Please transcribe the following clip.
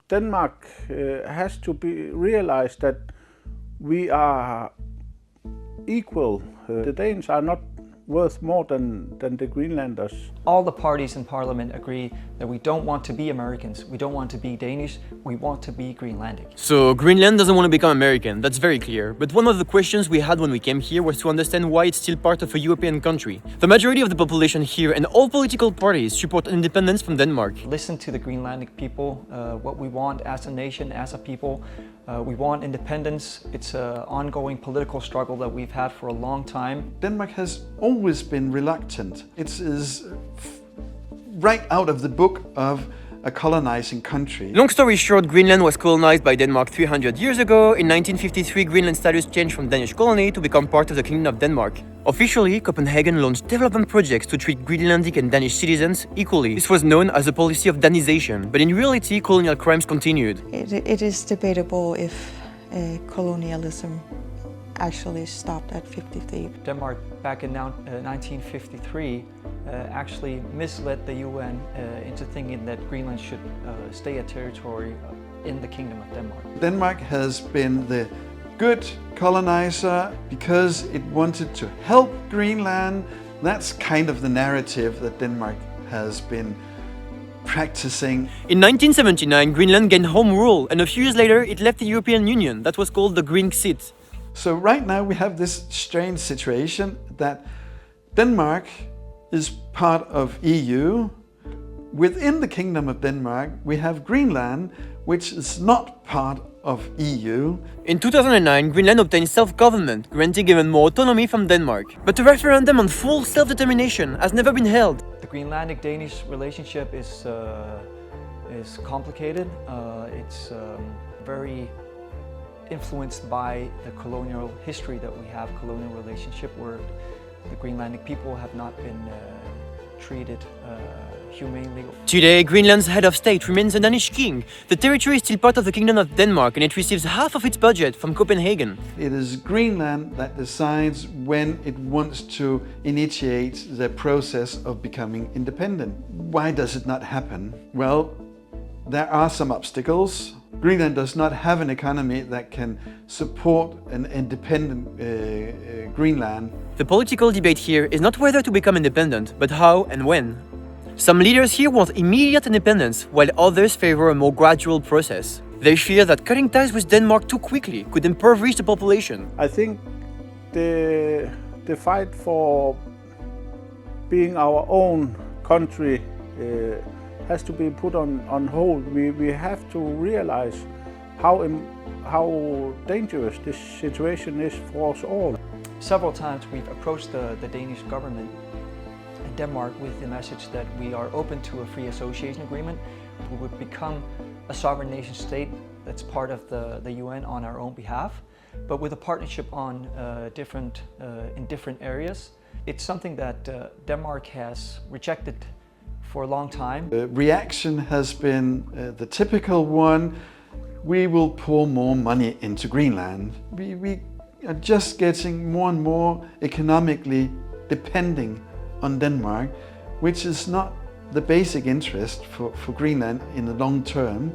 Denmark has to be realized that we are equal. The Danes are not worth more than the Greenlanders. All the parties in Parliament agree that we don't want to be Americans, we don't want to be Danish, we want to be Greenlandic. So Greenland doesn't want to become American, that's very clear. But one of the questions we had when we came here was to understand why it's still part of a European country. The majority of the population here and all political parties support independence from Denmark. Listen to the Greenlandic people, what we want as a nation, as a people. We want independence. It's an ongoing political struggle that we've had for a long time. Denmark has always been reluctant. It is right out of the book of a colonizing country. Long story short, Greenland was colonized by Denmark 300 years ago. In 1953, Greenland's status changed from Danish colony to become part of the Kingdom of Denmark. Officially, Copenhagen launched development projects to treat Greenlandic and Danish citizens equally. This was known as a policy of Danization, but in reality, colonial crimes continued. It is debatable if colonialism actually stopped at 53. Denmark, back in 1953, actually misled the UN into thinking that Greenland should stay a territory in the Kingdom of Denmark. Denmark has been the good colonizer because it wanted to help Greenland. That's kind of the narrative that Denmark has been practicing. In 1979, Greenland gained home rule, and a few years later, it left the European Union. That was called the Greenland. So right now we have this strange situation that Denmark is part of EU. Within the Kingdom of Denmark, we have Greenland, which is not part of EU. In 2009, Greenland obtained self-government, granting even more autonomy from Denmark. But a referendum on full self-determination has never been held. The Greenlandic-Danish relationship is complicated. It's very influenced by the colonial history that we have, colonial relationship where the Greenlandic people have not been treated humanely. Today, Greenland's head of state remains a Danish king. The territory is still part of the Kingdom of Denmark and it receives half of its budget from Copenhagen. It is Greenland that decides when it wants to initiate the process of becoming independent. Why does it not happen? Well, there are some obstacles. Greenland does not have an economy that can support an independent Greenland. The political debate here is not whether to become independent, but how and when. Some leaders here want immediate independence, while others favor a more gradual process. They fear that cutting ties with Denmark too quickly could impoverish the population. I think the fight for being our own country has to be put on hold. We have to realize how dangerous this situation is for us all. Several times we've approached the Danish government in Denmark with the message that we are open to a free association agreement. We would become a sovereign nation state that's part of the UN on our own behalf, but with a partnership on in different areas. It's something that Denmark has rejected for a long time. The reaction has been the typical one: we will pour more money into Greenland. We are just getting more and more economically depending on Denmark, which is not the basic interest for Greenland in the long term.